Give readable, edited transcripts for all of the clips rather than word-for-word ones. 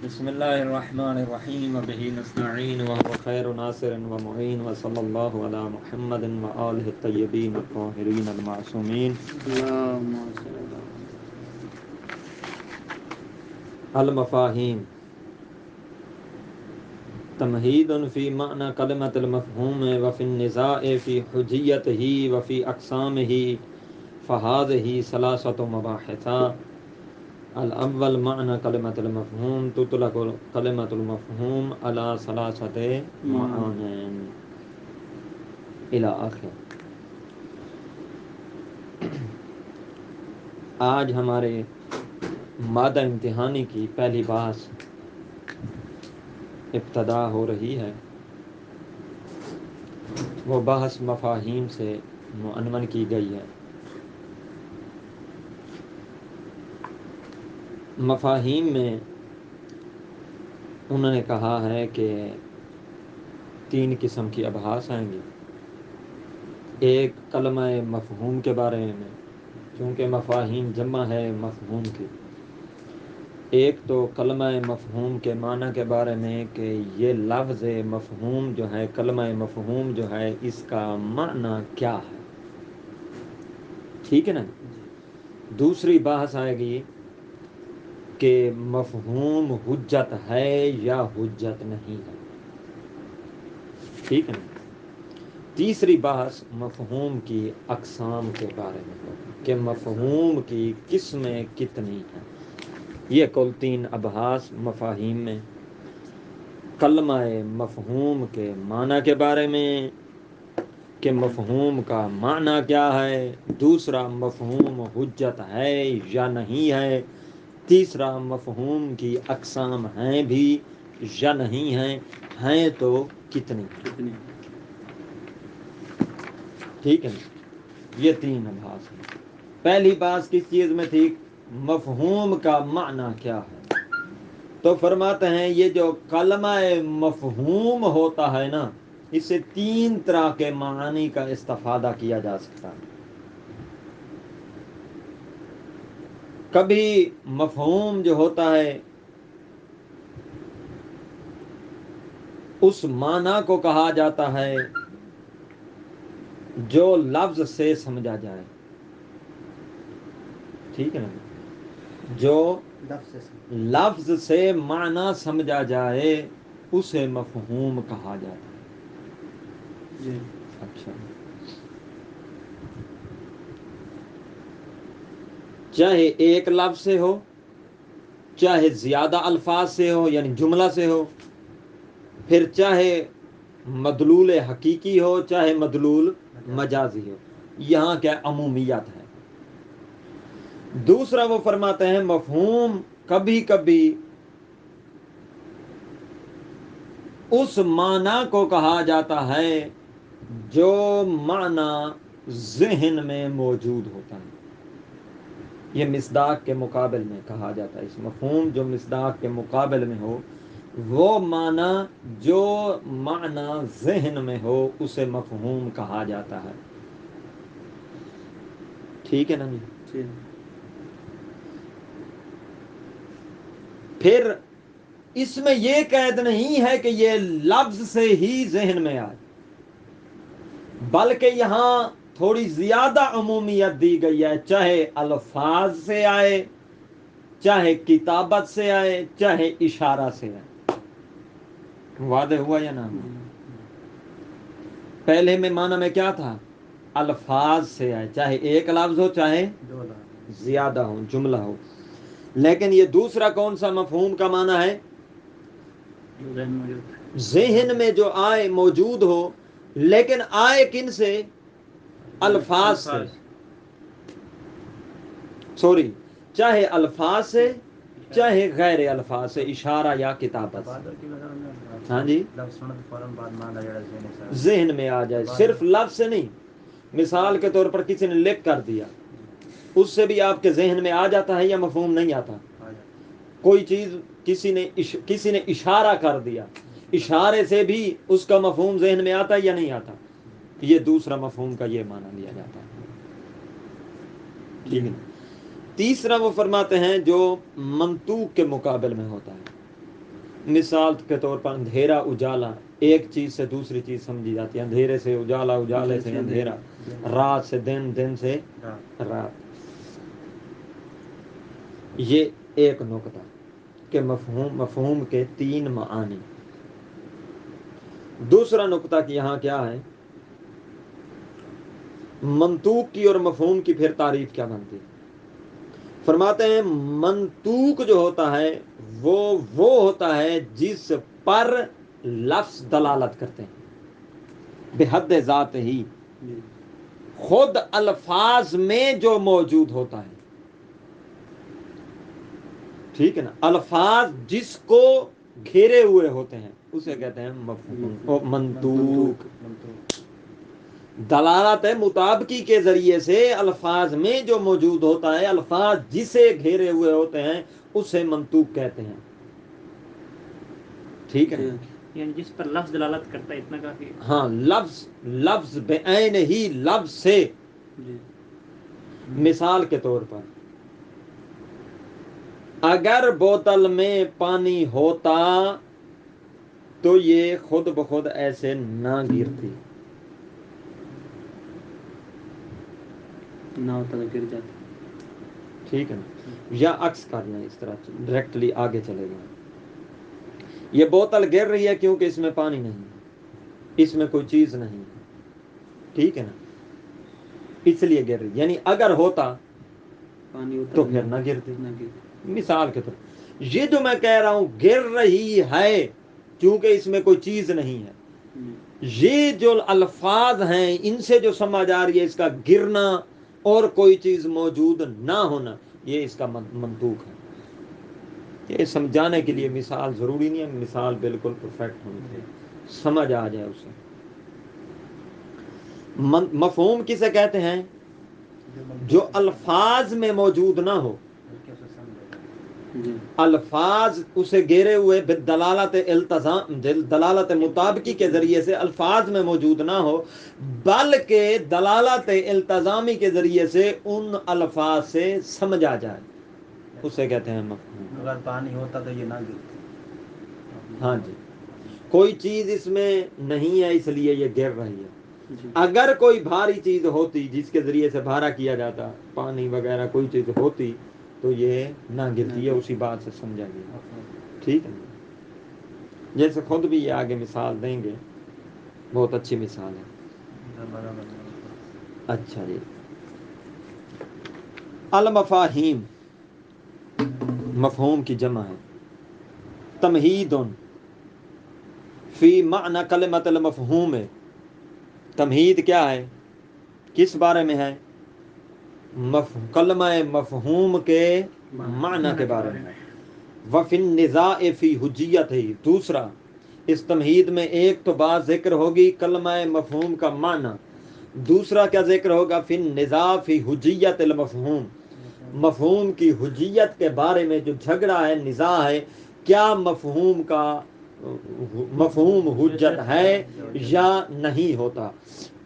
بسم اللہ الرحمن الرحیم وبہ نستعین وهو خیر ناصر ومعین وصلی اللہ علی محمد وآلہ الطیبین الطاہرین المعصومین المفاہیم تمہید فی معنی کلمۃ المفہوم وفی النزاع فی حجیتہ وفی اقسامہ فہذہ ثلاثۃ مباحث الاول معنی کلمۃ المفہوم تطلق کلمۃ المفہوم علی ثلاثۃ معانی الی آخر۔ آج ہمارے مادہ امتحانی کی پہلی بحث ابتدا ہو رہی ہے۔ وہ بحث مفاہیم سے معنون کی گئی ہے۔ مفاہیم میں انہوں نے کہا ہے کہ 3 قسم کی ابحاث آئیں گی۔ ایک کلمہ مفہوم کے بارے میں، چونکہ مفاہیم جمع ہے مفہوم کی۔ ایک تو کلمہ مفہوم کے معنی کے بارے میں کہ یہ لفظ مفہوم جو ہے، کلمہ مفہوم جو ہے، اس کا معنی کیا ہے، ٹھیک ہے نا۔ دوسری بحث آئے گی کہ مفہوم حجت ہے یا حجت نہیں ہے، ٹھیک ہے نا۔ تیسری بحث مفہوم کی اقسام کے بارے میں ہوگی کہ مفہوم کی قسمیں کتنی ہیں۔ یہ کل 3 ابحاث مفاہیم میں، کلمہ مفہوم کے معنی کے بارے میں کہ مفہوم کا معنی کیا ہے، دوسرا مفہوم حجت ہے یا نہیں ہے، تیسرا مفہوم کی اقسام ہیں بھی یا نہیں ہیں تو کتنی، ٹھیک ہے نا۔ یہ 3 ابحاث ہیں۔ پہلی بات کس چیز میں تھی؟ مفہوم کا معنی کیا ہے۔ تو فرماتے ہیں یہ جو کلمہ مفہوم ہوتا ہے نا، اس سے 3 طرح کے معانی کا استفادہ کیا جا سکتا ہے۔ کبھی مفہوم جو ہوتا ہے اس معنی کو کہا جاتا ہے جو لفظ سے سمجھا جائے، ٹھیک ہے نا، جو لفظ سے معنی سمجھا جائے اسے مفہوم کہا جاتا ہے۔ جی اچھا، چاہے ایک لفظ سے ہو، چاہے زیادہ الفاظ سے ہو یعنی جملہ سے ہو، پھر چاہے مدلول حقیقی ہو چاہے مدلول مجازی ہو، یہاں کیا عمومیت ہے۔ دوسرا وہ فرماتے ہیں مفہوم کبھی کبھی اس معنی کو کہا جاتا ہے جو معنی ذہن میں موجود ہوتا ہے۔ یہ مصداق کے مقابل میں کہا جاتا ہے، اس مفہوم جو مصداق کے مقابل میں ہو، وہ معنی جو معنی ذہن میں ہو اسے مفہوم کہا جاتا ہے، ٹھیک ہے نا جی۔ پھر اس میں یہ قید نہیں ہے کہ یہ لفظ سے ہی ذہن میں آئے، بلکہ یہاں تھوڑی زیادہ عمومیت دی گئی ہے، چاہے الفاظ سے آئے، چاہے کتابت سے آئے، چاہے اشارہ سے آئے۔ واضح ہوا یا نہ؟ پہلے میں معنی میں کیا تھا؟ الفاظ سے آئے، چاہے ایک لفظ ہو چاہے زیادہ ہو، جملہ ہو۔ لیکن یہ دوسرا کون سا مفہوم کا معنی ہے؟ ذہن میں جو آئے، موجود ہو، لیکن آئے کن سے؟ الفاظ سے، سوری، چاہے الفاظ سے چاہے غیر الفاظ سے، اشارہ یا کتابت سے، ہاں جی، ذہن میں آ جائے، صرف لفظ سے نہیں۔ مثال کے طور پر کسی نے لکھ کر دیا، اس سے بھی آپ کے ذہن میں آ جاتا ہے یا مفہوم نہیں آتا؟ کوئی چیز کسی نے اشارہ کر دیا، اشارے سے بھی اس کا مفہوم ذہن میں آتا ہے یا نہیں آتا؟ یہ دوسرا مفہوم کا یہ معنی لیا جاتا ہے، ٹھیک ہے۔ تیسرا وہ فرماتے ہیں جو منطوق کے مقابل میں ہوتا ہے، مثال کے طور پر اندھیرا اجالا، ایک چیز سے دوسری چیز سمجھی جاتی ہے، اندھیرے سے اجالا، اجالے سے اندھیرا، رات سے دن، دن سے رات. یہ ایک نقطہ کہ مفہوم کے تین معانی. دوسرا نقطہ کہ یہاں کیا ہے، منطوق کی اور مفہوم کی پھر تعریف کیا بنتی ہے. فرماتے ہیں منطوق جو ہوتا ہے وہ ہوتا ہے جس پر لفظ دلالت کرتے ہیں بحد ذات ہی، خود الفاظ میں جو موجود ہوتا ہے. ٹھیک ہے نا، الفاظ جس کو گھیرے ہوئے ہوتے ہیں اسے کہتے ہیں مفہوم. منطوق دلالت ہے مطابقی کے ذریعے سے الفاظ میں جو موجود ہوتا ہے، الفاظ جسے گھیرے ہوئے ہوتے ہیں اسے منطوق کہتے ہیں. ٹھیک ہے، یعنی جس پر لفظ دلالت کرتا ہے، اتنا کافی. ہاں، لفظ بعین ہی لفظ سے. مثال کے طور پر اگر بوتل میں پانی ہوتا تو یہ خود بخود ایسے نہ گرتی. نہ ہوتا تو گر جاتا. ٹھیک ہے نا، یا عکس کر لیں، اس طرح ڈائریکٹلی آگے چلے گا. یہ بوتل گر رہی ہے کیونکہ اس میں پانی نہیں ہے، اس میں کوئی چیز نہیں ہے. ٹھیک ہے نا، اس لیے گر رہی. یعنی اگر ہوتا پانی ہوتا تو پھر نہ گرتی. مثال کے طور یہ جو میں کہہ رہا ہوں گر رہی ہے کیونکہ اس میں کوئی چیز نہیں ہے، یہ جو الفاظ ہیں ان سے جو سمجھ آ رہی ہے اس کا گرنا اور کوئی چیز موجود نہ ہونا، یہ اس کا منطوق ہے. یہ سمجھانے کے لیے مثال ضروری نہیں ہے، مثال بالکل پرفیکٹ ہونی چاہیے، سمجھ آ جائے اسے. مفہوم کسے کہتے ہیں؟ جو الفاظ میں موجود نہ ہو، الفاظ اسے گھیرے ہوئے دلالت التزام، دلالت مطابقی کے ذریعے سے الفاظ میں موجود نہ ہو، بلکہ دلالت التزامی کے ذریعے سے ان الفاظ سے سمجھ آ جائے، اسے کہتے ہیں مفہوم. اگر پانی ہوتا تو یہ نہ گرتی. ہاں جی، کوئی چیز اس میں نہیں ہے اس لیے یہ گر رہی ہے. اگر کوئی بھاری چیز ہوتی جس کے ذریعے سے بھارا کیا جاتا، پانی وغیرہ کوئی چیز ہوتی تو یہ نہ گرتی ہے. اسی بات سے سمجھا گیا. ٹھیک ہے، جیسے خود بھی یہ آگے مثال دیں گے، بہت اچھی مثال ہے. اچھا جی، المفاہیم مفہوم کی جمع ہے. تمہید فی معنی کلمۃ المفہوم. تمہید کیا ہے، کس بارے میں ہے؟ کلمہ مفہوم کے معنی کے بارے میں. وفی النزاع فی حجیت ہی. دوسرا، اس تمہید میں ایک تو بات ذکر ہوگی کلمہ مفہوم کا معنی، دوسرا کیا ذکر ہوگا؟ فی النزاع فی حجیت المفہوم، مفہوم کی حجیت کے بارے میں جو جھگڑا ہے، نزاع ہے، کیا مفہوم حجت ہے یا نہیں ہوتا،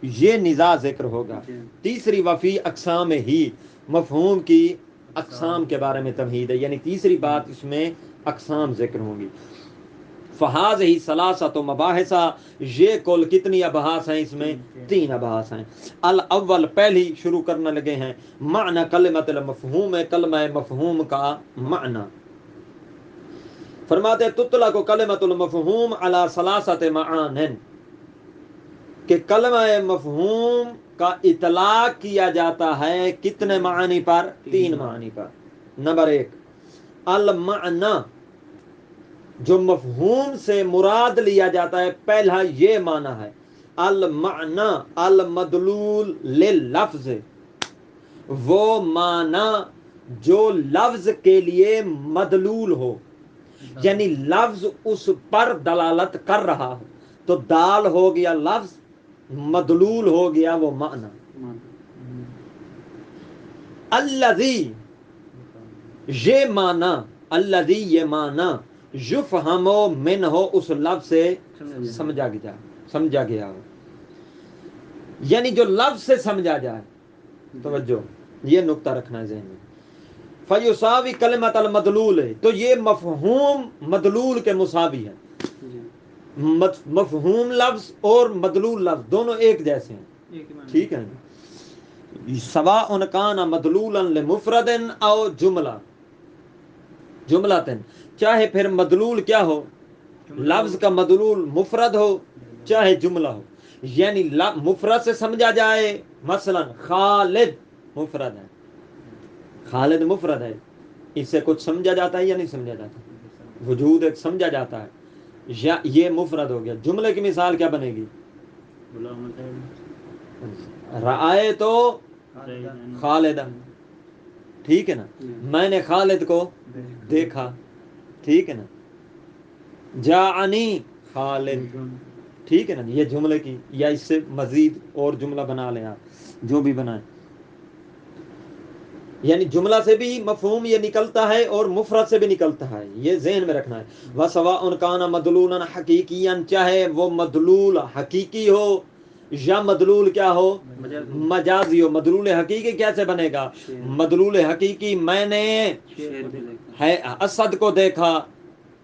یہ نزاع ذکر ہوگا. تیسری، وفی اقسام ہی، مفہوم کی اقسام کے بارے میں تمہید ہے، یعنی تیسری بات اس میں اقسام ذکر ہوں گی. فہاز ہی ثلاثۃ مباحثہ، یہ کل کتنی ابحاث ہیں؟ اس میں 3 ابحاث ہیں. الاول، پہلی شروع کرنے لگے ہیں، معنی کلمۃ المفہوم، کلمہ مفہوم کا معنی. فرماتے تطلق کلمۃ المفہوم علی ثلاثۃ معان، کہ کلمہ مفہوم کا اطلاق کیا جاتا ہے کتنے معنی پر؟ 3 معنی پر. نمبر 1، المعنی، جو مفہوم سے مراد لیا جاتا ہے پہلا یہ معنی ہے، المعنی المدلول لللفظ، وہ معنی جو لفظ کے لیے مدلول ہو، یعنی لفظ اس پر دلالت کر رہا ہو. تو دال ہو گیا لفظ، مدلول ہو گیا وہ معنی. الذی، یہ معنی، الذی یہ معنی، یفہم منہ، اس لفظ سے سمجھا گیا ہو، یعنی جو لفظ سے سمجھا جائے. توجہ، یہ نقطہ رکھنا ہے ذہن میں. فیساوی کلمت المدلول ہے، تو یہ مفہوم مدلول کے مساوی ہے. جی مفہوم لفظ اور مدلول لفظ دونوں ایک جیسے ہیں. ایک ہی معنی. ٹھیک ہے، سواء کان مدلولا لمفرد او جملتن، چاہے پھر مدلول کیا ہو، لفظ کا مدلول مفرد ہو چاہے جملہ ہو. یعنی مفرد سے سمجھا جائے، مثلا خالد مفرد ہے، خالد مفرد ہے، اس سے کچھ سمجھا جاتا ہے یا نہیں سمجھا جاتا؟ وجود ایک سمجھا جاتا ہے، یا یہ مفرد ہو گیا. جملے کی مثال کیا بنے گی؟ غلام رائے تو خالدن، ٹھیک ہے نا، میں نے خالد کو دیکھا، ٹھیک ہے نا. جاءنی خالد، ٹھیک ہے نا. یہ جملے کی، یا اس سے مزید اور جملہ بنا لیں آپ، جو بھی بنائیں. یعنی جملہ سے بھی مفہوم یہ نکلتا ہے اور مفرد سے بھی نکلتا ہے، یہ ذہن میں رکھنا ہے. وَسَوَاءٌ كَانَ مَدْلُولًا حَقِيقِيًّا، چاہے وہ مدلول حقیقی ہو یا مدلول کیا ہو، مجازی ہو. مدلول حقیقی کیسے بنے گا؟ مدلول حقیقی میں نے اسد کو دیکھا،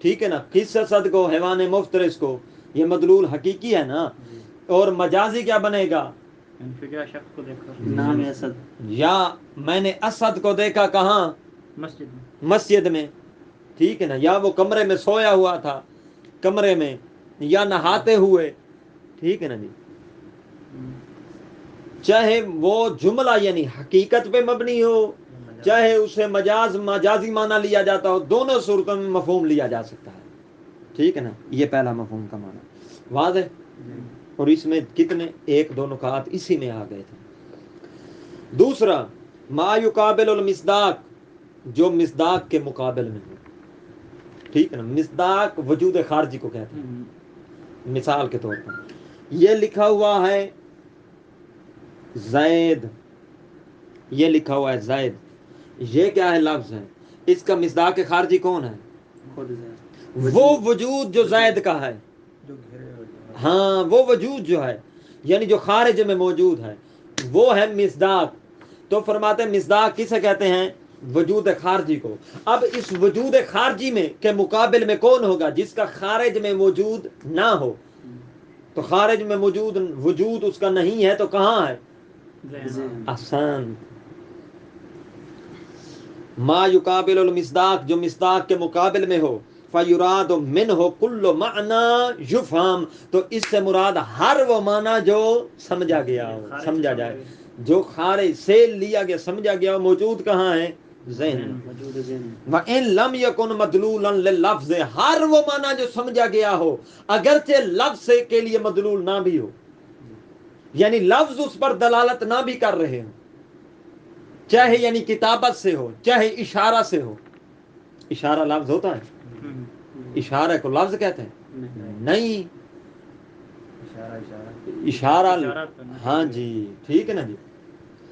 ٹھیک ہے نا. کس اسد کو؟ حیوان مفترس کو. یہ مدلول حقیقی ہے نا. اور مجازی کیا بنے گا؟ فکرہ شخص کو دیکھا، نام اسد، یا میں نے اسد کو دیکھا کہاں؟ مسجد میں. مسجد میں، ٹھیک ہے نا. یا وہ کمرے میں سویا ہوا تھا، کمرے میں، یا نہاتے ہوئے، ٹھیک ہے نا جی. چاہے وہ جملہ یعنی حقیقت پہ مبنی ہو، چاہے اسے مجازی معنی لیا جاتا ہو، دونوں صورتوں میں مفہوم لیا جا سکتا ہے. ٹھیک ہے نا. یہ پہلا مفہوم کا معنی واضح. اور اس میں کتنے ایک دو نکات اسی میں آ گئے تھے. دوسرا ما یقابل المصداق، جو مصداق کے مقابل میں ہو. ٹھیک ہے نا. مصداق وجود خارجی کو کہتے ہیں. مثال کے طور پر یہ لکھا ہوا ہے زید، یہ لکھا ہوا ہے زید، یہ کیا ہے؟ لفظ ہے. اس کا مصداق خارجی کون ہے؟ خود وہ وجود جو زید کا ہے. جو گھرے ہوئے، ہاں وہ وجود جو ہے، یعنی جو خارج میں موجود ہے، وہ ہے مصداق. تو فرماتے ہیں مصداق کسے کہتے ہیں؟ وجود خارجی کو. اب اس وجود خارجی میں کے مقابل میں کون ہوگا؟ جس کا خارج میں موجود نہ ہو. تو خارج میں موجود وجود اس کا نہیں ہے تو کہاں ہے؟ احسان. ما یقابل المصداق، جو مصداق کے مقابل میں ہو. فیراد منہ کل معنی یفہم، تو اس سے مراد ہر وہ معنی جو سمجھا گیا ہو، سمجھا جائے، جو خارج سے لیا گیا، سمجھا گیا ہو. موجود کہاں ہے؟ ذہن. وَإِن لَمْ يَكُنْ مَدْلُولًا لِلْلَفْظِ، ہر وہ معنی جو سمجھا گیا ہو اگرچہ لفظ کے لیے مدلول نہ بھی ہو، یعنی لفظ اس پر دلالت نہ بھی کر رہے ہوں، چاہے یعنی کتابت سے ہو چاہے اشارہ سے ہو. اشارہ لفظ ہوتا ہے؟ اشارہ کو لفظ کہتے ہیں؟ نہیں. اشارہ ہاں جی، ٹھیک ہے نا جی.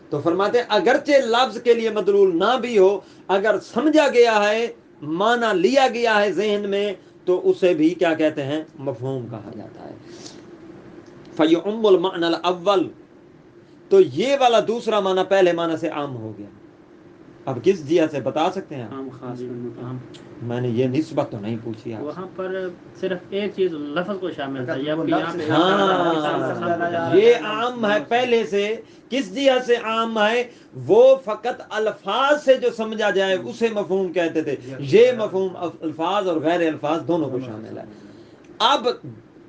تو فرماتے ہیں اگرچہ لفظ کے لیے مدلول نہ بھی ہو، اگر سمجھا گیا ہے، معنی لیا گیا ہے ذہن میں، تو اسے بھی کیا کہتے ہیں؟ مفہوم کہا جاتا ہے. فَيُعُمُّ الْمَعْنَى الْأَوَّلِ، تو یہ والا دوسرا معنی پہلے معنی سے عام ہو گیا. اب کس جہت سے بتا سکتے ہیں آپ؟ عام خاص متہم. میں نے یہ نسبت تو نہیں پوچھی آپ وہاں پر صرف ایک چیز لفظ کو شامل تھا، یا ہاں یہ عام ہے پہلے سے. کس جہت سے عام ہے؟ وہ فقط الفاظ سے جو سمجھا جائے اسے مفہوم کہتے تھے. یہ مفہوم الفاظ اور غیر الفاظ دونوں کو شامل ہے. اب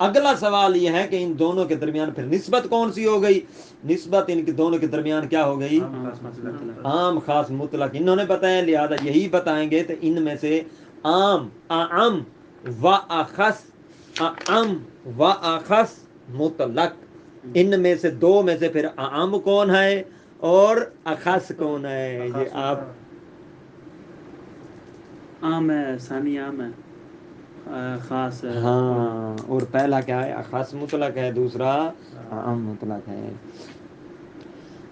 اگلا سوال یہ ہے کہ ان دونوں کے درمیان پھر نسبت کون سی ہو گئی؟ نسبت ان کے دونوں کے درمیان کیا ہو گئی؟ عام خاص مطلق. انہوں نے بتایا، لہذا یہی بتائیں گے. تو ان میں سے عام، اعم و اخص، اعم و اخص مطلق، ان میں سے دو میں سے پھر اعم کون ہے اور اخص کون ہے؟ یہ آپ عام ہے، ثانی عام ہے، خاص ہے. ہاں، اور پہلا کیا ہے؟ اخص مطلق ہے، دوسرا عام مطلق ہے.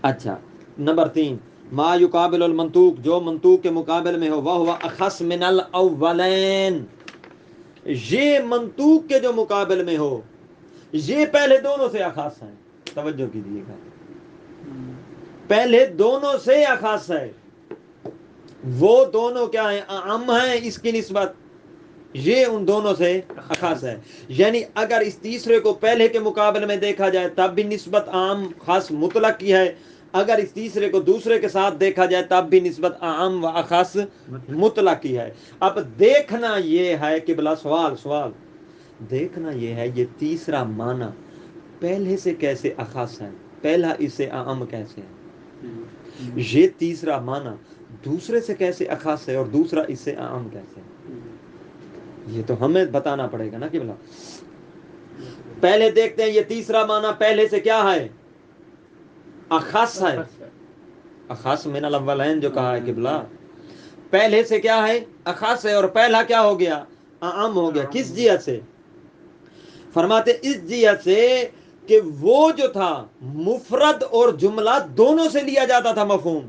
اچھا، نمبر 3 ما یقابل المنطوق، جو منطوق کے مقابل میں ہو. وہ اخص من الاولین، یہ منطوق کے جو مقابل میں ہو، یہ پہلے دونوں سے اخص ہے. توجہ کیجیے گا، پہلے دونوں سے اخص ہے. وہ دونوں کیا ہیں؟ اعم ہیں، اس کی نسبت یہ ان دونوں سے اخص ہے. یعنی اگر اس تیسرے کو پہلے کے مقابلے میں دیکھا جائے تب بھی نسبت عام خاص مطلق کی ہے، اگر اس تیسرے کو دوسرے کے ساتھ دیکھا جائے تب بھی نسبت عام و اخص مطلق کی ہے. اب دیکھنا یہ ہے کہ بلا سوال دیکھنا یہ ہے یہ تیسرا معنی پہلے سے کیسے اخص ہے، پہلا اس سے عام کیسے ہے، یہ تیسرا معنی دوسرے سے کیسے اخص ہے اور دوسرا اس سے عام کیسے ہے، یہ تو ہمیں بتانا پڑے گا نا کہ بلا. پہلے دیکھتے ہیں یہ تیسرا معنی پہلے سے کیا ہے، اخص ہے. اخص من الاولین جو کہا ہے کہ بلا پہلے سے کیا ہے، اخص ہے، اور پہلا کیا ہو گیا، عام ہو گیا. کس جہت سے؟ فرماتے اس جہت سے کہ وہ جو تھا مفرد اور جملہ دونوں سے لیا جاتا تھا مفہوم،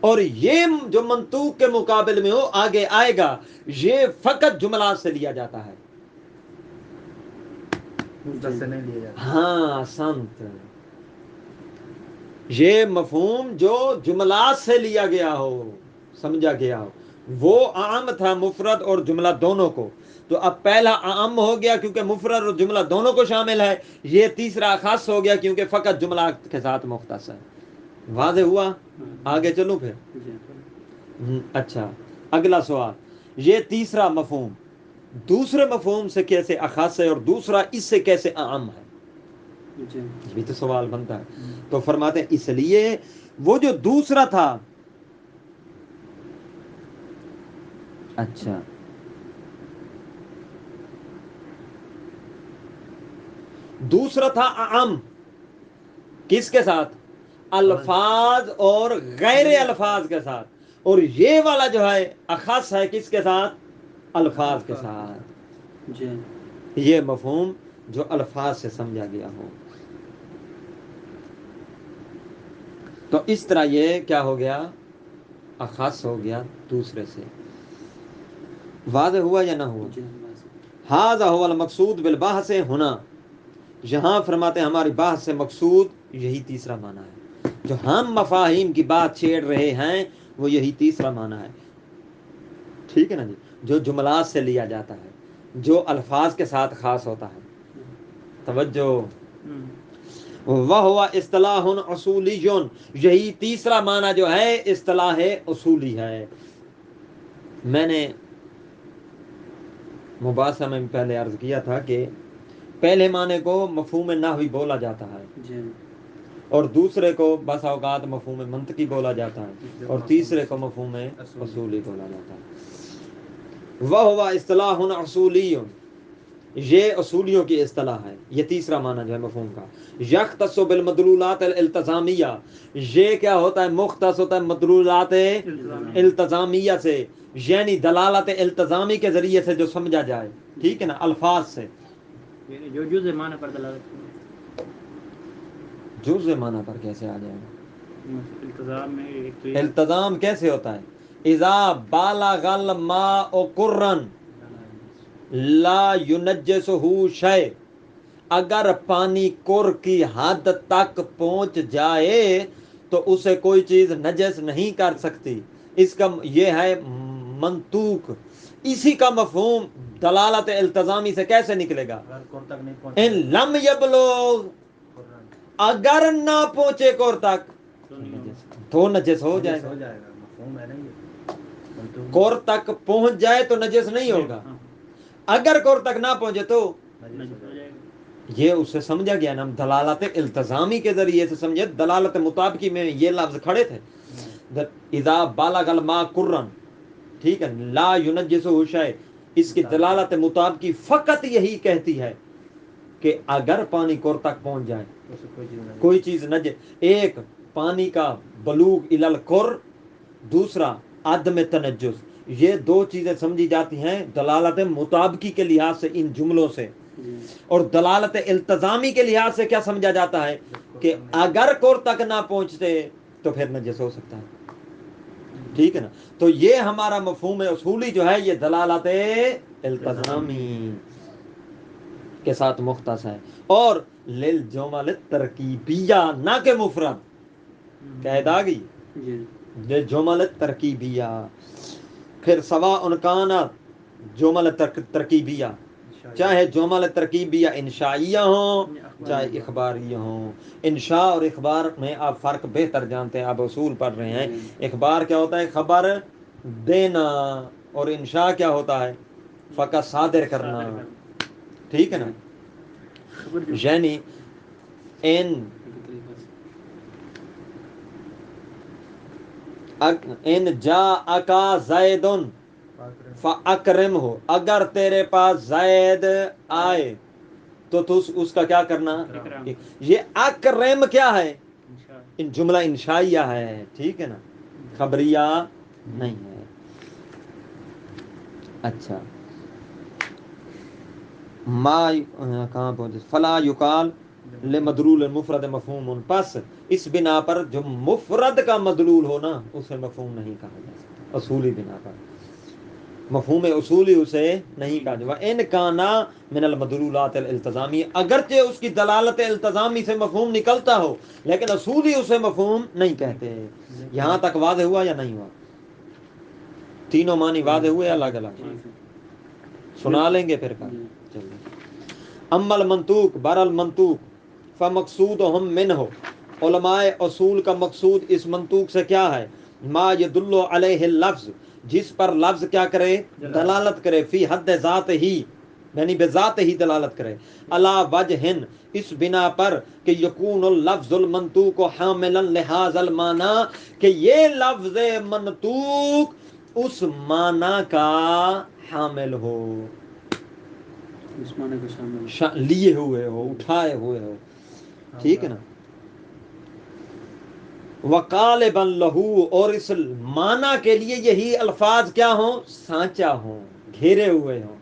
اور یہ جو منطوق کے مقابل میں ہو آگے آئے گا یہ فقط جملات سے لیا جاتا ہے. ہاں سنت یہ مفہوم جو جملات سے لیا گیا ہو، سمجھا گیا ہو، وہ عام تھا مفرد اور جملہ دونوں کو. تو اب پہلا عام ہو گیا کیونکہ مفرد اور جملہ دونوں کو شامل ہے، یہ تیسرا خاص ہو گیا کیونکہ فقط جملہ کے ساتھ مختص ہے. واضح ہوا؟ آگے چلوں پھر. اچھا اگلا سوال، یہ تیسرا مفہوم دوسرے مفہوم سے کیسے اخص ہے اور دوسرا اس سے کیسے عام ہے، یہ بھی تو سوال بنتا ہے. تو فرماتے ہیں اس لیے وہ جو دوسرا تھا، اچھا دوسرا تھا عام کس کے ساتھ، الفاظ اور غیر الفاظ کے ساتھ، اور یہ والا جو ہے اخص ہے کس کے ساتھ، الفاظ کے ساتھ. یہ مفہوم جو الفاظ سے سمجھا گیا ہو. تو اس طرح یہ کیا ہو گیا، اخص ہو گیا دوسرے سے. واضح ہوا یا نہ ہوا؟ ھذا ھو المقصود بالبحث ہنا، یہاں فرماتے ہیں ہماری بحث سے مقصود یہی تیسرا معنی ہے. جو ہم مفاہیم کی بات چھیڑ رہے ہیں وہ یہی تیسرا معنی ہے. ٹھیک ہے نا جی، جو جملات سے لیا جاتا ہے، جو الفاظ کے ساتھ خاص ہوتا ہے. توجہ، وَهُوَ اصطلاح اصولی، یہی تیسرا معنی جو ہے اصطلاح اصولی ہے. میں نے مباحثہ میں پہلے عرض کیا تھا کہ پہلے معنی کو مفہوم نحوی بولا جاتا ہے، اور دوسرے کو بس اوقات مفہوم منطقی بولا جاتا ہے، اور تیسرے کو مفہوم اصولی بولا جاتا ہے. وَهُوَ اصطلاح اصولی، یہ اصولیوں کی اصطلاح ہے. یہ تیسرا معنی جو ہے مفہوم کا. یختص بالمدلولات الالتزامیہ، یہ کیا ہوتا ہے، مختص ہوتا ہے مدلولات التزامیہ سے، یعنی دلالت التزامی کے ذریعے سے جو سمجھا جائے. ٹھیک ہے نا، الفاظ سے. جو جزء معنی پر دلالت، جزء معنی پر کیسے آ جائے گا؟ التزام میں ایک تو التزام کیسے ہوتا ہے، اذا بالغ الماء قرًا لا ينجسه شيء، اگر پانی کر کی حد تک پہنچ جائے تو اسے کوئی چیز نجس نہیں کر سکتی. اس کا یہ ہے منطوق. اسی کا مفہوم دلالت التزامی سے کیسے نکلے گا، ان لم یبلغ، اگر نہ پہنچے کور تک تو نجس ہو جائے گا. کور تک پہنچ جائے تو نجس نہیں ہوگا، اگر کور تک نہ پہنچے تو یہ اس سے سمجھا گیا نا، دلالت التزامی کے ذریعے سے سمجھے. دلالت مطابقی میں یہ لفظ کھڑے تھے، اذا بالغ الماء قرًا، ٹھیک ہے، لا ينجسه شيء، اس کی دلالت مطابقی فقط یہی کہتی ہے کہ اگر پانی کور تک پہنچ جائے کوئی چیز نجس. ایک پانی کا بلوغ الی القر، دوسرا عدم تنجس، یہ دو چیزیں سمجھی جاتی ہیں دلالت مطابقی کے لحاظ سے ان جملوں سے. اور دلالت التزامی کے لحاظ سے کیا سمجھا جاتا ہے کہ اگر کور تک نہ پہنچتے تو پھر نجس ہو سکتا ہے. ٹھیک ہے نا. تو یہ ہمارا مفہوم اصولی جو ہے یہ دلالت التزامی کے ساتھ مختص ہے، اور للجمل ترکیبیہ، نہ کہ مفرد. قید آ گئی. یہ جمل ترکیبیہ. پھر سواء کانت جمل ترکیبیہ، چاہے جمل ترکیبیہ انشائیہ ہوں چاہے اخباریہ ہوں. انشاء اور اخبار میں آپ فرق بہتر جانتے ہیں، آپ اصول پڑھ رہے ہیں. اخبار کیا ہوتا ہے؟ خبر دینا. اور انشاء کیا ہوتا ہے؟ فقط صادر کرنا. ٹھیک ہے نا؟ یعنی ان جاءک زید فاکرم ہو، اگر تیرے پاس زید آئے تو تو اس کا کیا کرنا؟ یہ اکرم کیا ہے؟ ان جملہ انشائیہ ہے. ٹھیک ہے نا؟ خبریہ نہیں ہے. اچھا، ما کہاں پہنچے؟ فلا یقال لمدلول مفرد مفہوم. پس اس بنا پر جو مفرد کا مدلول ہو نا اسے مفہوم نہیں کہا جا سکتا. اصولی بنا پر مفہوم اصولی اسے نہیں کہا جائے. ان کانا من المدلولات الالتزامی، اگرچہ اس کی دلالت التزامی سے مفہوم نکلتا ہو لیکن اصولی اسے مفہوم نہیں کہتے. یہاں تک واضح ہوا یا نہیں ہوا؟ تینوں معنی واضح ہوئے الگ الگ؟ سنا لیں گے پھر کل. چلیے. اما المنطوق، بر المنطوق فمقصودہم منہ، علماء اصول کا مقصود اس منطوق سے کیا ہے؟ ما یدل علیہ اللفظ، جس پر لفظ کیا کرے؟ دلالت کرے. فی حد ذات ہی، یعنی بذات ہی دلالت کرے. علی وجہ، اس بنا پر کہ یکون اللفظ المنطوق حاملا لہذا المعنی، کہ یہ لفظ منطوق اس معنی کا حامل ہو، اس معنی کو شامل لیے ہوئے ہو، اٹھائے ہوئے ہو. ٹھیک ہے نا؟ وقالبا لہو، اور اس معنی کے لیے یہی الفاظ کیا ہوں؟ سانچا ہوں، گھیرے ہوئے ہوں.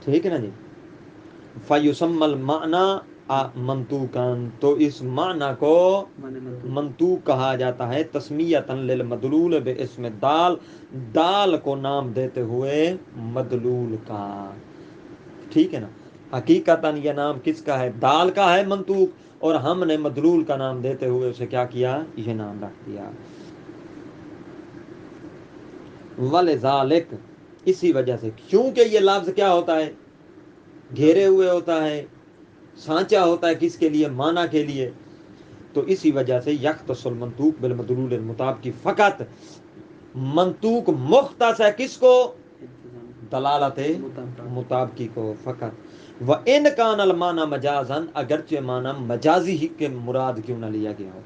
ٹھیک ہے نا جی؟ فیسمى المعنى منطوقاً، تو اس معنی کو منطوق کہا جاتا ہے. تسمیۃ للمدلول باسم دال، دال کو نام دیتے ہوئے مدلول کا. ٹھیک ہے نا؟ حقیقتاً یہ نام کس کا ہے؟ دال کا ہے منطوق، اور ہم نے مدلول کا نام دیتے ہوئے اسے کیا کیا؟ یہ نام رکھ دیا. وَلِذَالِكَ، اسی وجہ سے، کیونکہ یہ لفظ کیا ہوتا ہے؟ گھیرے ہوئے ہوتا ہے، سانچا ہوتا ہے. کس کے لیے؟ معنی کے لیے. تو اسی وجہ سے یختص المنطوق بالمدلول المطابقی، فقط منطوق مختص ہے کس کو؟ دلالت مطابقی کو فقط. وَإِنْ كَانَ الْمَعنَى مَجَازًا، اگرچہ معنی مجازی ہی کے مراد کیوں نہ لیا گیا ہو.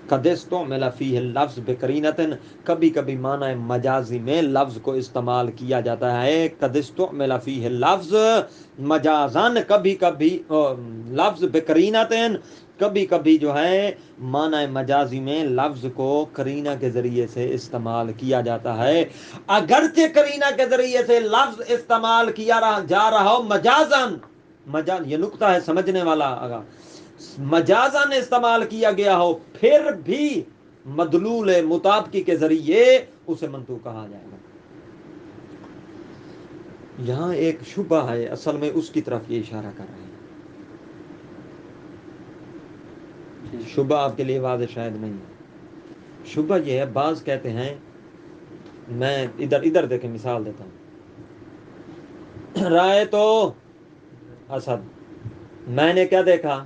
قد استعمل فیہ اللفظ بقرینۃ، کبھی کبھی معنی مجازی میں لفظ کو استعمال کیا جاتا ہے. قد استعمل فیہ اللفظ مجازاً، کبھی کبھی لفظ بقرینۃ، کبھی کبھی جو ہے معنی مجازی میں لفظ کو قرینہ کے ذریعے سے استعمال کیا جاتا ہے. اگرچہ قرینہ کے ذریعے سے لفظ استعمال کیا جا رہا ہو مجازاً، مجاز یہ نقطہ ہے سمجھنے والا، اگر مجازاً استعمال کیا گیا ہو پھر بھی مدلول مطابقی کے ذریعے اسے منطوق کہا جائے گا. یہاں ایک شبہ ہے، اصل میں اس کی طرف یہ اشارہ کر رہے ہیں. شبہ آپ کے لیے واضح شاید نہیں ہے. شبہ یہ ہے، بعض کہتے ہیں، میں ادھر دیکھیں مثال دیتا ہوں. رائے تو اسد، میں نے کیا دیکھا؟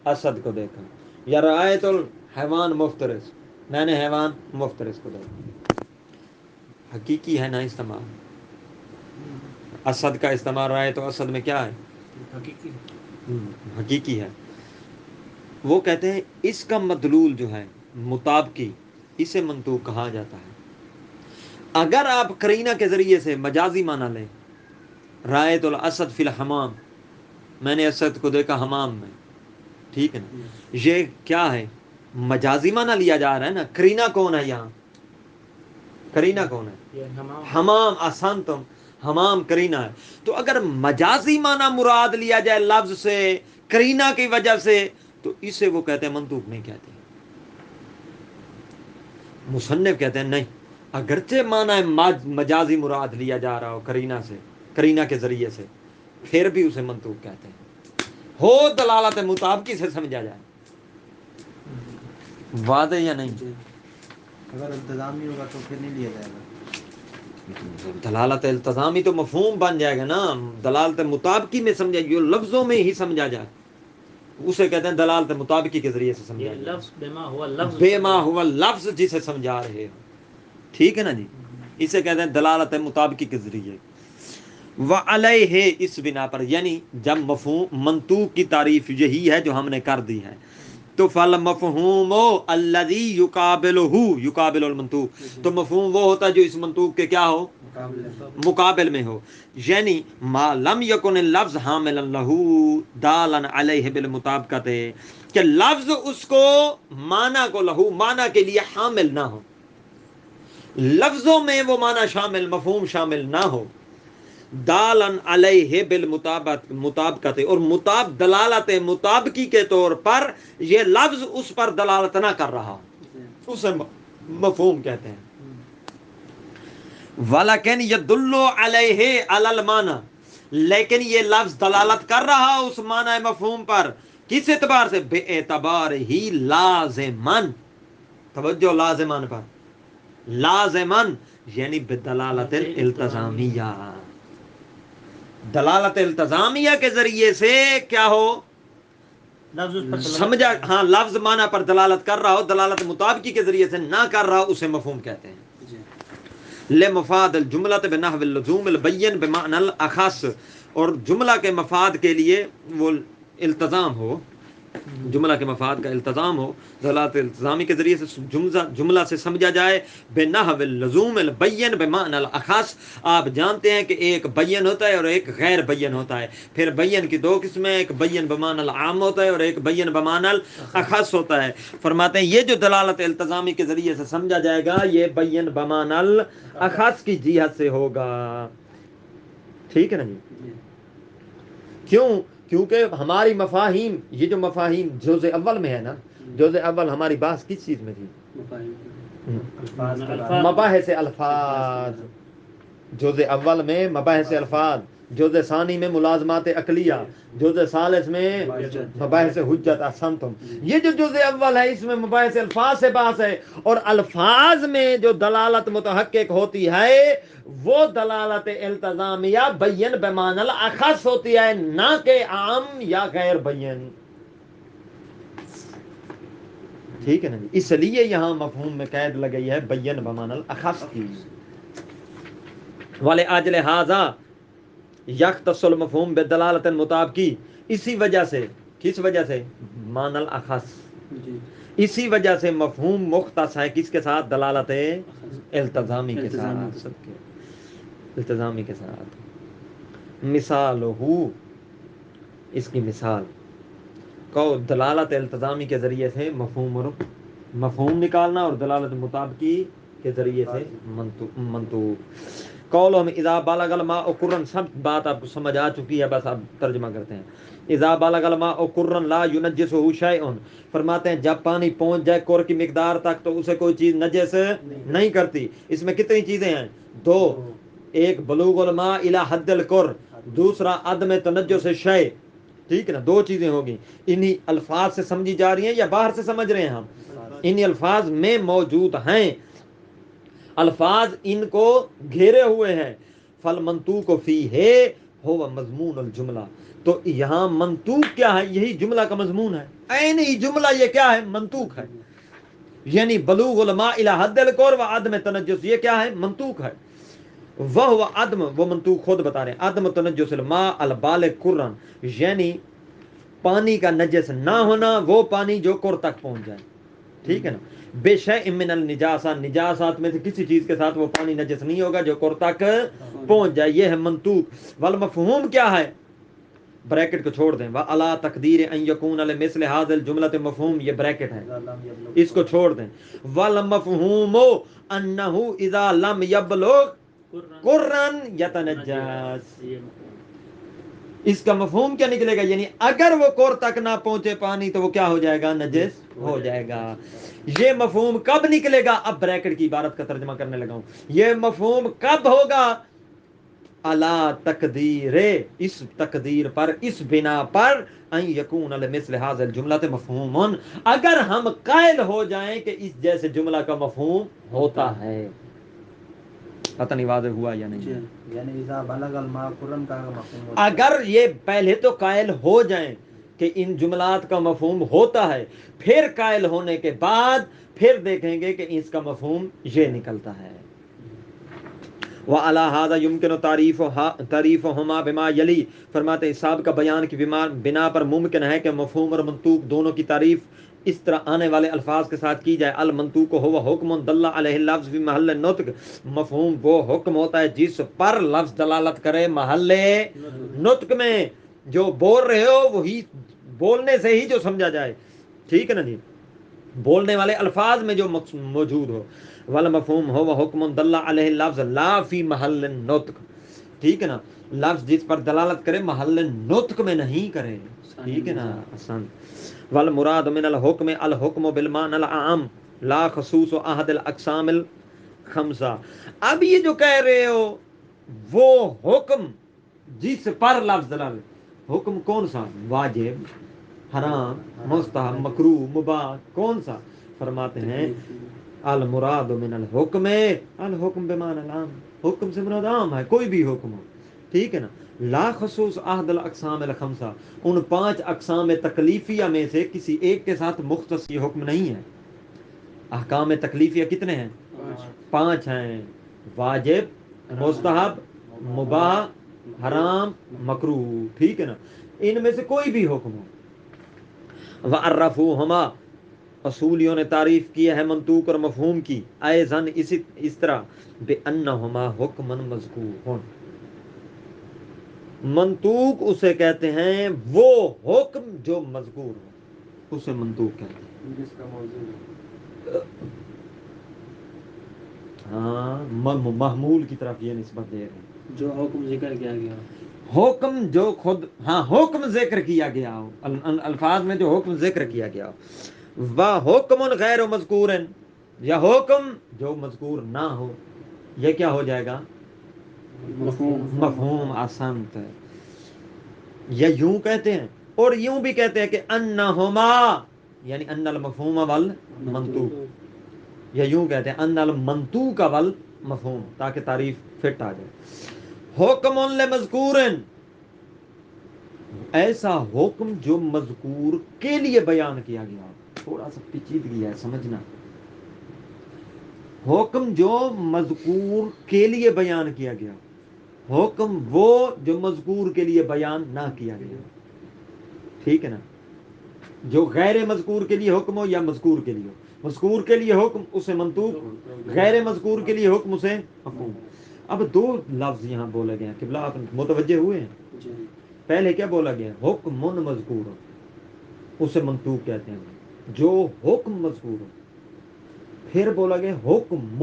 اسد کو دیکھا. یا رائے تو حیوان مفترس، میں نے حیوان مفترس کو دیکھا. حقیقی ہے نا استعمال. اسد کا استعمال رائے تو اسد میں کیا ہے؟ حقیقی ہے. وہ کہتے ہیں اس کا مدلول جو ہے مطابقی، اسے منطوق کہا جاتا ہے. اگر آپ قرینہ کے ذریعے سے مجازی معنی لیں، رائے تو الاسد فی الحمام، میں نے اسد کو دیکھا حمام میں. ٹھیک ہے نا؟ یہ کیا ہے؟ مجازی معنی لیا جا رہا ہے نا. قرینہ کون ہے یہاں؟ قرینہ کون ہے؟ حمام. احسنتم، حمام قرینہ ہے. تو اگر مجازی معنی مراد لیا جائے لفظ سے قرینہ کی وجہ سے، تو اسے وہ کہتے ہیں منطوق نہیں کہتے. مصنف کہتے ہیں نہیں، اگرچہ معنی مجازی مراد لیا جا رہا ہو قرینہ سے، قرینہ کے ذریعے سے، پھر بھی اسے منطوق کہتے ہیں. ہو دلالت مطابقی سے سمجھا جائے. واضح یا نہیں؟ اگر انتظامی ہوگا تو پھر نہیں لیا جائے گا. دلالت التزامی تو مفہوم بن جائے گا نا. دلالت مطابقی میں سمجھا جو لفظوں میں ہی سمجھا جائے اسے کہتے ہیں دلالت مطابقی کے ذریعے سے سمجھا یہ جائے. لفظ بما ہوا لفظ جسے سمجھا رہے ہو. ٹھیک ہے نا جی. اسے کہتے ہیں دلالت مطابقی کے ذریعے. وعلیہ اس بنا پر یعنی جب مفہوم منطوق کی تعریف یہی ہے جو ہم نے کر دی ہے تو فالمفہوم الذی یقابل المنطوق تو مفہوم وہ ہوتا ہے جو اس منطوق کے کیا ہو مقابل میں ہو. یعنی ما لم یکن اللفظ حاملا لہ دالا علیہ بالمطابقت کہ لفظ اس کو معنی کو لہو معنی کے لیے حامل نہ ہو. لفظوں میں وہ معنی شامل مفہوم شامل نہ ہو. دالن علیہ بالمطابقت اور دلالت مطابقی کے طور پر یہ لفظ اس پر دلالت نہ کر رہا ہو اسے مفہوم کہتے ہیں. ولیکن یدل علیہ علی المعنی لیکن یہ لفظ دلالت کر رہا اس معنی مفہوم پر کس اعتبار سے بے اعتبار ہی لازمن توجہ لازمن پر لازمن یعنی بدلالت التزامیہ دلالت التزامیہ کے ذریعے سے کیا ہو سمجھا. ہاں لفظ معنی پر دلالت کر رہا ہو دلالت مطابقی کے ذریعے سے نہ کر رہا ہو اسے مفہوم کہتے ہیں. لمفاد الجملۃ بنحو اللزوم البین بمعنى الاخص اور جملہ کے مفاد کے لیے وہ التزام ہو جملہ کے مفاد کا التزام ہو دلالت التزامی کے ذریعے سے جملہ سے سمجھا جائے بنحو اللزوم البین بمعنى الاخص. آپ جانتے ہیں کہ ایک بین ہوتا ہے اور ایک غیر بین ہوتا ہے. پھر بین کی دو قسمیں ایک بین بمعنى العام ہوتا ہے اور ایک بین بمعنى الاخص ہوتا ہے. فرماتے ہیں یہ جو دلالت التزامی کے ذریعے سے سمجھا جائے گا یہ بین بمعنى الاخص کی جہت سے ہوگا. ٹھیک ہے نا جی. کیوں کیونکہ ہماری مفاہیم یہ جو مفاہیم جزء اول میں ہے نا جزء اول ہماری بحث کس چیز میں تھی مباحث الفاظ. جزء اول میں مباحث الفاظ جزء ثانی میں ملازمات عقلیہ جزء ثالث میں مباحث حجت احسنتم. یہ جو جزء اول ہے اس میں مباحث الفاظ سے بحث ہے اور الفاظ میں جو دلالت متحقق ہوتی ہے وہ دلالت التزامیہ بین بمعنی الاخص ہوتی ہے نہ کہ عام یا غیر بین. ٹھیک ہے نا جی. اس لیے یہاں مفہوم میں قید لگئی ہے بین بمعنی الاخص کی. وَلِأَجْلِ هَذَا یختص المفہوم بدلالت مطابقی اسی وجہ سے کس وجہ سے معنی الاخص اسی وجہ سے مفہوم مختص ہے کس کے ساتھ دلالت التزامی کے ساتھ سب کے التزامی کے ساتھ. مثال ہو اس کی مثال کو دلالت التزامی کے ذریعے سے مفہوم نکالنا اور دلالت مطابقی کے ذریعے سے منطوق. قولہم اذا بالغ الماء قرًا سب بات آپ کو سمجھ آ چکی ہے بس آپ ترجمہ کرتے ہیں. اذا بالغ الماء قرًا لا ينجسه شيء فرماتے ہیں جب پانی پہنچ جائے قر کی مقدار تک تو اسے کوئی چیز نجس نہیں کرتی. اس میں کتنی چیزیں ہیں دو. ایک بلوغ الماء الى حد القر دوسرا عدم تنجس شیء. ٹھیک ہے نا دو چیزیں ہوگی. انہی الفاظ سے سمجھی جا رہی ہیں یا باہر سے سمجھ رہے ہیں ہم انہی الفاظ میں موجود ہیں. الفاظ ان کو گھیرے ہوئے ہیں. فالمنطوق فیہ ہوا مضمون الجملہ تو یہاں منطوق کیا ہے یہی جملہ کا مضمون ہے. عین ہی جملہ یہ کیا ہے منطوق ہے. یعنی بلوغ الماء الی حد القر و عدم تنجس یہ کیا ہے منطوق ہے. وہ عدم وہ منطوق خود بتا رہے ہیں عدم تنجس الماء البالغ قرًا یعنی پانی کا نجس نہ ہونا وہ پانی جو قر تک پہنچ جائے. ٹھیک ہے نا. بے شیء من النجاسہ نجاسات میں سے کسی چیز کے ساتھ وہ پانی نجس نہیں ہوگا جو قر تک پہنچ جائے. یہ ہے منطوق. والمفہوم کیا ہے بریکٹ کو چھوڑ دیں وعلی تقدیر ان یکون لمثل هذه الجملۃ مفہوم یہ بریکٹ ہے اس کو چھوڑ دیں. والمفہوم انه اذا لم يبلغ قرًا يتنجس اس کا مفہوم کیا نکلے گا یعنی اگر وہ قر تک نہ پہنچے پانی تو وہ کیا ہو جائے گا نجس ہو جائے گا. یہ مفہوم کب نکلے گا اب بریکٹ کی عبارت کا ترجمہ کرنے لگا ہوں. یہ مفہوم کب ہوگا الا تقدیر، اس تقدیر پر، اس بنا پر، ان یکون لمثل هذا الجملہ مفہوم، اگر ہم قائل ہو جائیں کہ اس جیسے جملہ کا مفہوم ہوتا ہے. پتہ نہیں واضح ہوا یا نہیں. یعنی اذا بلغ الماء قرن کا مفہوم ہوتا ہے. اگر یہ پہلے تو قائل ہو جائیں کہ ان جملات کا مفہوم ہوتا ہے، پھر قائل ہونے کے بعد پھر دیکھیں گے کہ اس کا مفہوم یہ نکلتا ہے. وَعَلَى هَذَا يُمْكِنُ تَعْرِيفُهُمَا بِمَا يَلِي، فرماتے ہیں صاحب کا بیان کی بنا پر ممکن ہے کہ مفہوم اور منطوق دونوں کی تعریف اس طرح آنے والے الفاظ کے ساتھ کی جائے. المنطوق هو حکم دل علیہ اللفظ فی محل النطق، مفہوم وہ حکم ہوتا ہے جس پر لفظ دلالت کرے محل نطق میں، جو بول رہے ہو وہی بولنے سے ہی جو سمجھا جائے. ٹھیک ہے نا جی، بولنے والے الفاظ میں جو موجود ہو. والمفہوم ہو حکم دل علیہ اللفظ لا فی محل النطق، ٹھیک ہے نا، لفظ جس پر دلالت کرے محل نطق میں نہیں کرے. ٹھیک ہے نا. آسان. والمراد من الحکم الحکم بالمعنى العام لا خصوص احد الاقسام الخمسہ. اب یہ جو کہہ رہے ہو وہ حکم جس پر لفظ دلالت، حکم کون سا؟ واجب، حرام، مستحب، مکروہ، مباح، کون سا؟ فرماتے ہیں المراد من الحکم الحکم بمعنى العام، حکم سے مراد عام ہے، کوئی بھی حکم ہو. ٹھیک ہے نا. لا خصوص احد الاقسام الخمسہ، ان 5 اقسام تکلیفیہ میں سے کسی ایک کے ساتھ مختص یہ حکم نہیں ہے. احکام تکلیفیہ کتنے ہیں؟ 5 ہیں. واجب، مستحب، مباح، حرام، مکروہ. ٹھیک ہے نا. ان میں سے کوئی بھی حکم ہو. وعرفوہما، اصولیوں نے تعریف کی ہے منطوق اور مفہوم کی، ایضاً اس طرح بانہما حکم مذکور. منطوق اسے کہتے ہیں وہ حکم جو مذکور ہو، اسے منطوق کہتے ہیں. جس کا موضوع ہاں، محمول کی طرف یہ نسبت دے رہے ہیں، جو حکم ذکر کیا گیا، حکم جو خود، ہاں حکم ذکر کیا گیا ہو، الفاظ میں جو حکم ذکر کیا گیا ہو. وحکم غیر مذکور، یا حکم جو مذکور نہ ہو، یہ کیا ہو جائے گا؟ مفہوم. آسانت ہے. یا یوں کہتے ہیں اور یوں بھی کہتے ہیں کہ انہما، یعنی ان المفہوم والمنطوق، یا یوں کہتے ہیں ان المنطوق والمفہوم، تاکہ تعریف فٹ آ جائے. حکم لمذکور، ایسا حکم جو مذکور کے لیے بیان کیا گیا ہو. تھوڑا سا پیچیدگی ہے، سمجھنا. حکم جو مذکور کے لیے بیان کیا گیا ہو، حکم وہ جو مذکور کے لیے بیان نہ کیا گیا ہو. ٹھیک ہے نا. جو غیر مذکور کے لیے حکم ہو یا مذکور کے لیے ہو، مذکور کے لیے حکم اسے منطوق، غیر مذکور کے لیے حکم اسے مفہوم. اب 2 لفظ یہاں بولے گئے ہیں، قبلہ آپ متوجہ ہوئے ہیں؟ پہلے کیا بولا گیا؟ حکم مذکور، اسے منطوق کہتے ہیں جو حکم مذکور ہو. پھر بولا گیا حکم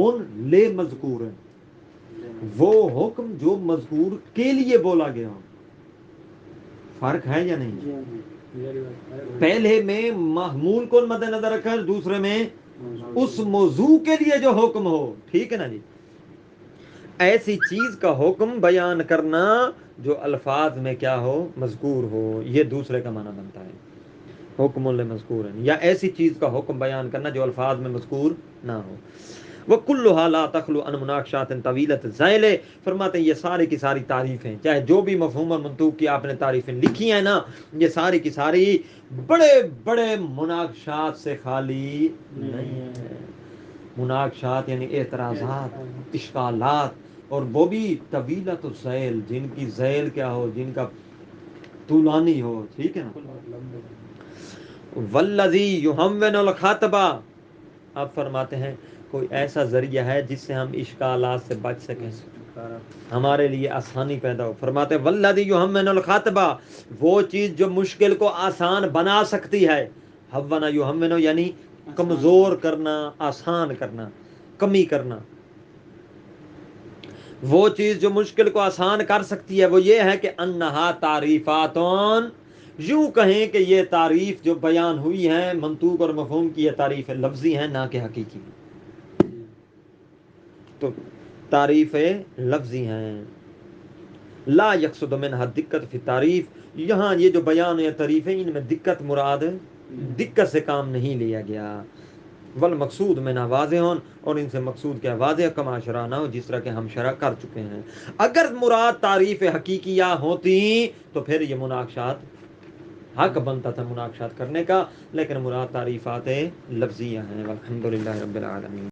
لے مذکور، وہ حکم جو مذکور کے لیے بولا گیا ہو. فرق ہے یا نہیں؟ پہلے میں محمول کو مد نظر رکھا، دوسرے میں اس موضوع کے لیے جو حکم ہو. ٹھیک ہے نا جی. ایسی چیز کا حکم بیان کرنا جو الفاظ میں کیا ہو؟ مذکور ہو. یہ دوسرے کا معنی بنتا ہے حکم لمذکور، یا ایسی چیز کا حکم بیان کرنا جو الفاظ میں مذکور نہ ہو. وَكُلُّهَا لَا تَخْلُو عَنْ مُنَاقَشَاتٍ طَوِيلَةٍ زائلے. فرماتے ہیں یہ ساری کی ساری تعریفیں، چاہے جو بھی مفہوم اور منطوق کی آپ نے تعریفیں لکھی ہیں نا، یہ ساری کی ساری بڑے بڑے مناقشات سے خالی نہیں ہیں. مناقشات یعنی اعتراضات، اشکالات، اور وہ بھی طویلۃ الذیل، جن کی ذیل کیا ہو، جن کا طولانی ہو. ٹھیک ہے نا. والذی یحون الخاطبہ، اب فرماتے ہیں کوئی ایسا ذریعہ ہے جس سے ہم اشکالات سے بچ سکیں، ہمارے لیے آسانی پیدا ہو. فرماتے ہیں والذی یحون الخاطبہ، وہ چیز جو مشکل کو آسان بنا سکتی ہے. حونا یحون یعنی کمزور کرنا، آسان کرنا، کمی کرنا. وہ چیز جو مشکل کو آسان کر سکتی ہے وہ یہ ہے کہ انہا تعریفاتون، یوں کہیں کہ یہ تعریف جو بیان ہوئی ہے منطوق اور مفہوم کی، یہ تعریف لفظی ہیں نہ کہ حقیقی. تو تعریف لفظی ہیں. لا یقصد منها دقت فی تعریف، یہاں یہ جو بیان ہے تعریف ہے ان میں دقت مراد دقت سے کام نہیں لیا گیا، والمقصود منها واضح، اور ان سے مقصود کیا واضح، کما شرعنا ہو جس طرح کہ ہم شرع کر چکے ہیں۔ اگر مراد تعریف حقیقیہ ہوتی تو پھر یہ مناقشات حق بنتا تھا مناقشات کرنے کا، لیکن مراد تعریفات لفظیہ ہیں۔ والحمد للہ رب العالمین۔